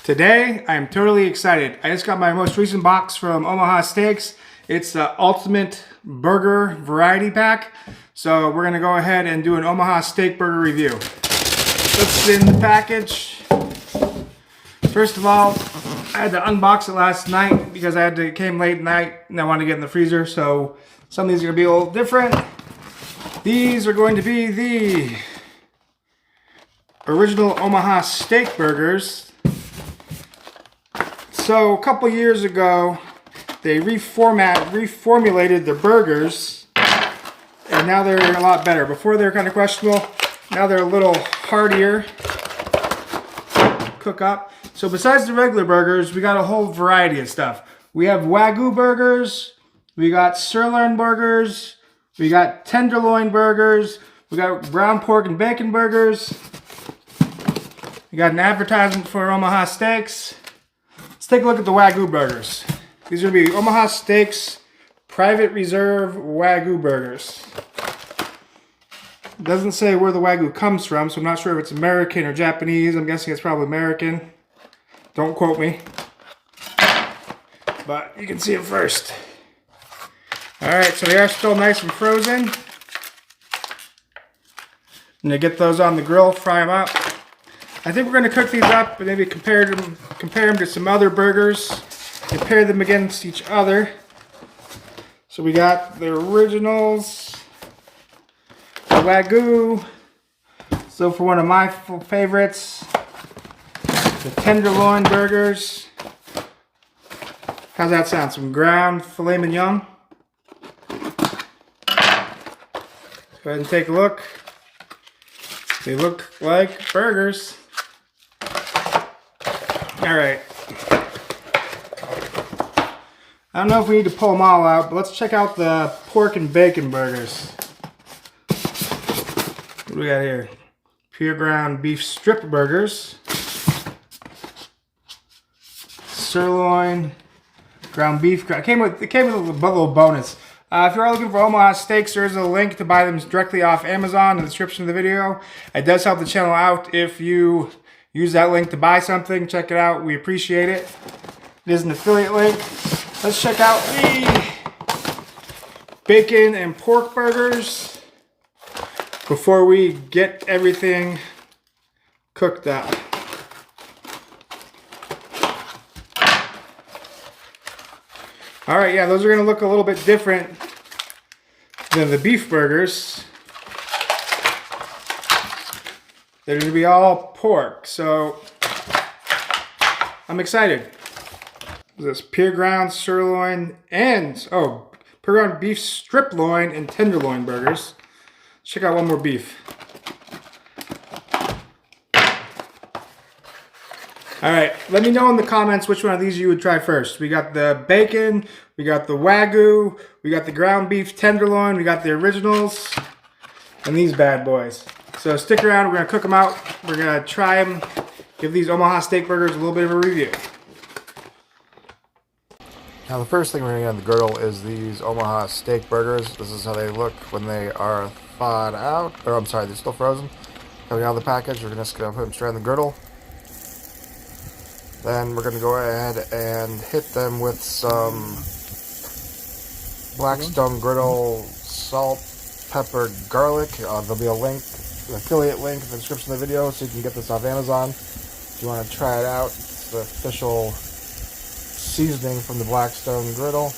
Today, I am totally excited. I just got my most recent box from Omaha Steaks. It's the Ultimate Burger Variety Pack. So we're gonna go ahead and do an Omaha Steak Burger review. Let's get in the package. First of all, I had to unbox it last night because it came late at night and I wanted to get in the freezer. So some of these are gonna be a little different. These are going to be the original Omaha Steak Burgers. So a couple years ago, they reformulated their burgers, and now they're a lot better. Before they were kind of questionable, now they're a little heartier cook up. So besides the regular burgers, we got a whole variety of stuff. We have Wagyu burgers, we got sirloin burgers, we got tenderloin burgers, we got ground pork and bacon burgers. We got an advertisement for Omaha Steaks. Let's take a look at the Wagyu burgers. These are going to be Omaha Steaks Private Reserve Wagyu burgers. It doesn't say where the Wagyu comes from, so I'm not sure if it's American or Japanese. I'm guessing it's probably American. Don't quote me. But you can see it first. Alright, so they are still nice and frozen. And to get those on the grill, fry them up. I think we're going to cook these up and maybe compare them to some other burgers. Compare them against each other. So we got the originals, the Wagyu. So for one of my favorites, the tenderloin burgers. How's that sound? Some ground filet mignon. Go ahead and take a look. They look like burgers. Alright. I don't know if we need to pull them all out, but let's check out the pork and bacon burgers. What do we got here? Pure ground beef strip burgers. Sirloin, ground beef. It came with a little bonus. If you're looking for Omaha Steaks, there is a link to buy them directly off Amazon in the description of the video. It does help the channel out if you use that link to buy something. Check it out. We appreciate it. It is an affiliate link. Let's check out the bacon and pork burgers before we get everything cooked up. Alright, yeah, those are going to look a little bit different than the beef burgers. They're going to be all pork, so I'm excited. This pure ground sirloin and, pure ground beef strip loin and tenderloin burgers. Let's check out one more beef. Alright, let me know in the comments which one of these you would try first. We got the bacon, we got the Wagyu, we got the ground beef tenderloin, we got the originals, and these bad boys. So stick around, we're going to cook them out, we're going to try them, give these Omaha Steak Burgers a little bit of a review. Now the first thing we're going to get on the griddle is these Omaha Steak Burgers. This is how they look when they are thawed out, or I'm sorry, they're still frozen. Coming out of the package, we're just going to put them straight on the griddle. Then we're going to go ahead and hit them with some Blackstone griddle salt, pepper, garlic. There'll be a link, an affiliate link in the description of the video so you can get this off Amazon. If you want to try it out, it's the official seasoning from the Blackstone griddle.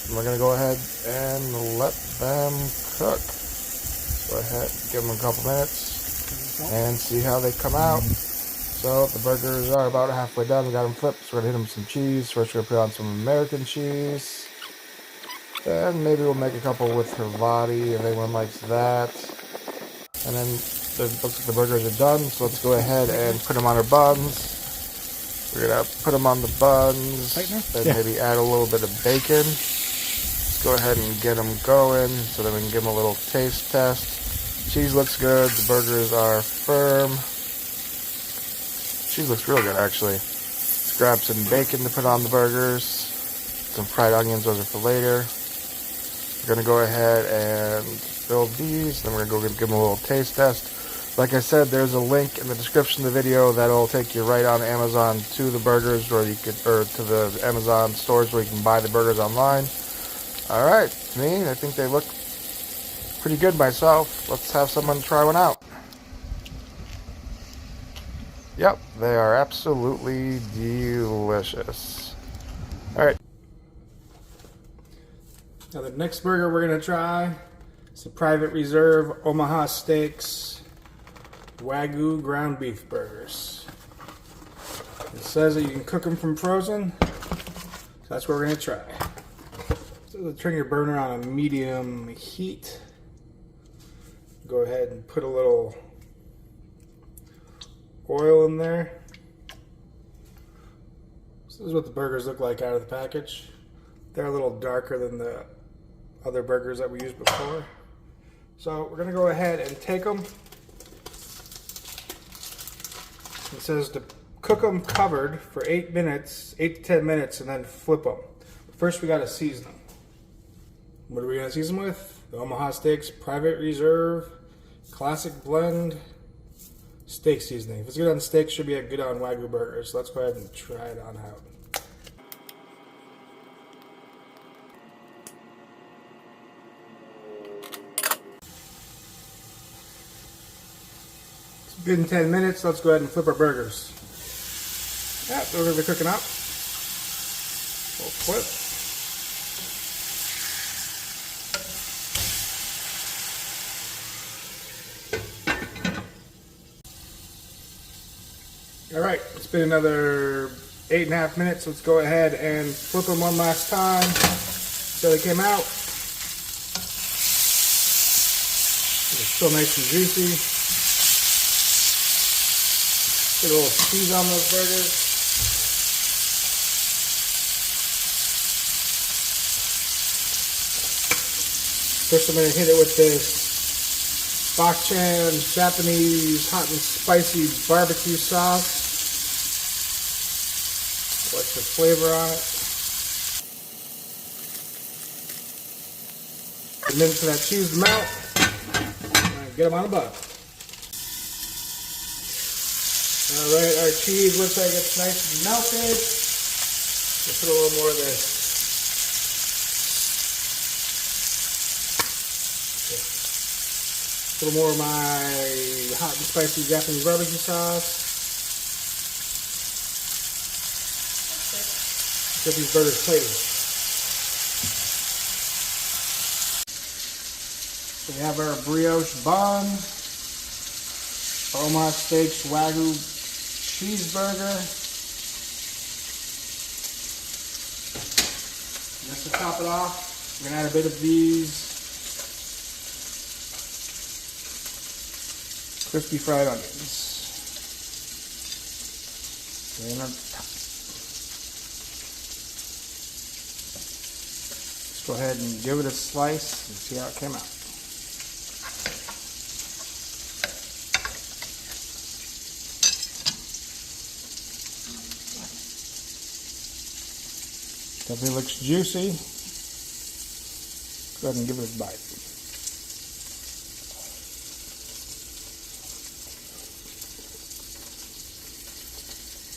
And we're going to go ahead and let them cook. Go ahead, give them a couple minutes and see how they come out. So the burgers are about halfway done. We got them flipped, so we're going to hit them with some cheese. First we're going to put on some American cheese. Then maybe we'll make a couple with Hervati if anyone likes that. And then it looks like the burgers are done, so let's go ahead and put them on our buns. We're going to put them on the buns, then maybe add a little bit of bacon. Let's go ahead and get them going so then we can give them a little taste test. Cheese looks good. The burgers are firm. Cheese looks real good, actually. Let's grab some bacon to put on the burgers. Some fried onions, those are for later. We're going to go ahead and build these. Then we're going to go give them a little taste test. Like I said, there's a link in the description of the video that'll take you right on Amazon to the burgers, or to the Amazon stores where you can buy the burgers online. All right, to me, I think they look pretty good myself. Let's have someone try one out. Yep, they are absolutely delicious. All right. Now the next burger we're gonna try is the Private Reserve Omaha Steaks Wagyu ground beef burgers. It says that you can cook them from frozen, so that's what we're gonna try. So turn your burner on a medium heat. Go ahead and put a little oil in there. This is what the burgers look like out of the package. They're a little darker than the other burgers that we used before. So we're gonna go ahead and take them. It says to cook them covered for 8 minutes, 8 to 10 minutes, and then flip them. First we gotta season them. What are we gonna season with? The Omaha Steaks Private Reserve Classic Blend Steak Seasoning. If it's good on steaks, it should be good on Wagyu burgers. So let's go ahead and try it on out. It's been 10 minutes. Let's go ahead and flip our burgers. Yeah, burgers are cooking up. We'll flip. All right, it's been another 8.5 minutes. Let's go ahead and flip them one last time so they came out. They're still nice and juicy. Get a little cheese on those burgers. First I'm going to hit it with this Bak-chan Japanese hot and spicy barbecue sauce. What's the flavor on it? A minute for that cheese to melt. And get them on the bun. Alright, our cheese looks like it's nice and melted. Let's put a little more of this. A little more of my hot and spicy Japanese barbecue sauce. Get these burgers plated. So we have our brioche bun, Omaha Steaks Wagyu cheeseburger. Just to top it off, we're gonna add a bit of these crispy fried onions. And on top. Let's go ahead and give it a slice and see how it came out. Definitely looks juicy. Go ahead and give it a bite.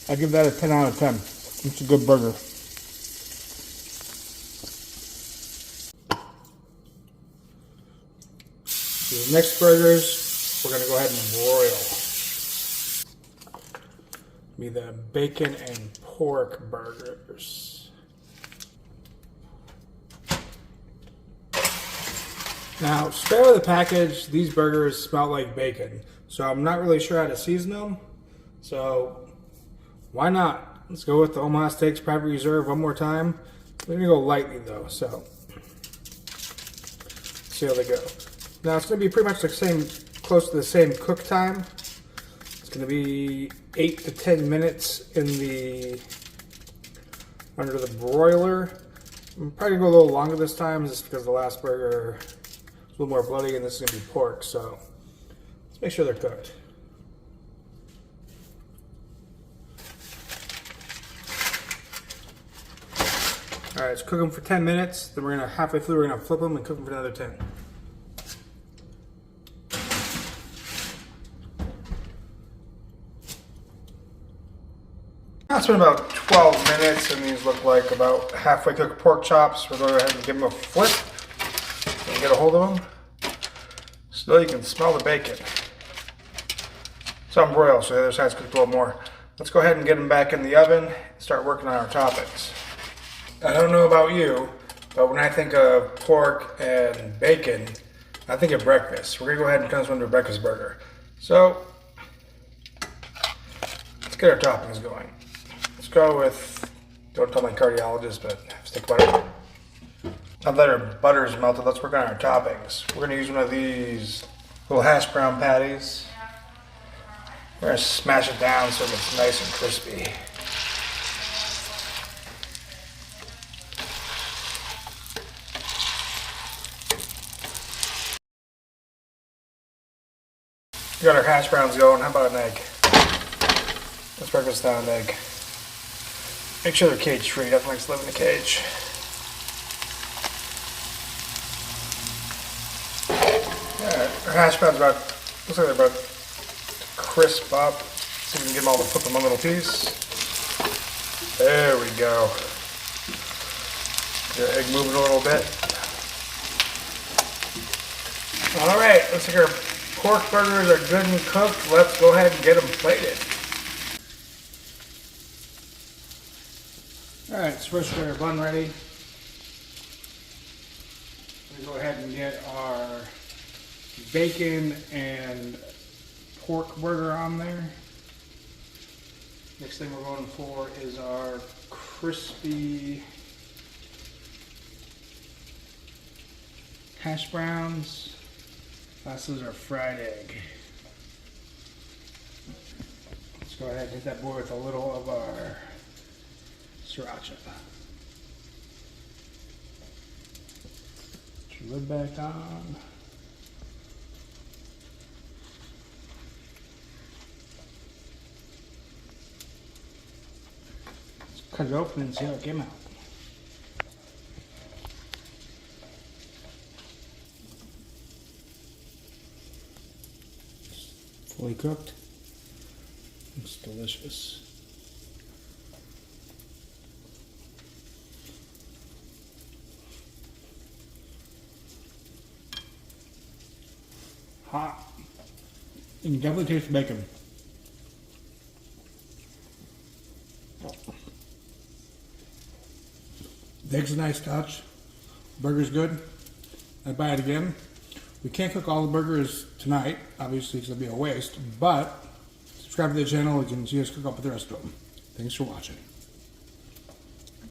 I give that a 10 out of 10. It's a good burger. So the next burgers, we're going to go ahead and broil. Be the bacon and pork burgers. Now, straight out of the package, these burgers smell like bacon. So I'm not really sure how to season them. So why not? Let's go with the Omaha Steaks Private Reserve one more time. We're gonna go lightly though, so see how they go. Now it's gonna be pretty much the same, close to the same cook time. It's gonna be 8 to 10 minutes in the under the broiler. I'm probably gonna go a little longer this time, just because the last burger was a little more bloody, and this is gonna be pork. So let's make sure they're cooked. All right, let's cook them for 10 minutes. Then we're gonna, halfway through, we're gonna flip them and cook them for another 10. It's been about 12 minutes and these look like about halfway cooked pork chops. We'll go ahead and give them a flip and get a hold of them. Still you can smell the bacon. Some broiled, so the other side's cooked a little more. Let's go ahead and get them back in the oven and start working on our toppings. I don't know about you, but when I think of pork and bacon, I think of breakfast. We're gonna go ahead and turn this one into a breakfast burger. So, let's get our toppings going. Let's go with, don't tell my cardiologist, but stick butter. Now that our butter is melted, let's work on our toppings. We're gonna use one of these little hash brown patties. We're gonna smash it down so it gets nice and crispy. We got our hash browns going. How about an egg? Let's break this down an egg. Make sure they're cage free. Nothing likes to live in a cage. Alright, our hash browns about, looks like they're about to crisp up. See if we can get them all to flip in one little piece. There we go. Get our egg moving a little bit. Alright, looks like our pork burgers are good and cooked. Let's go ahead and get them plated. Alright, so first we got our bun ready. We're going to go ahead and get our bacon and pork burger on there. Next thing we're going for is our crispy hash browns. Last is our fried egg. Let's go ahead and hit that boy with a little of our sriracha. Put your lid back on. Let's cut it open and see how it came out. Fully cooked. It's delicious. Hot. You can definitely taste the bacon. The egg's a nice touch. Burger's good. I'd buy it again. We can't cook all the burgers tonight, obviously, because it'll be a waste, but subscribe to the channel. You can see us cook up with the rest of them. Thanks for watching.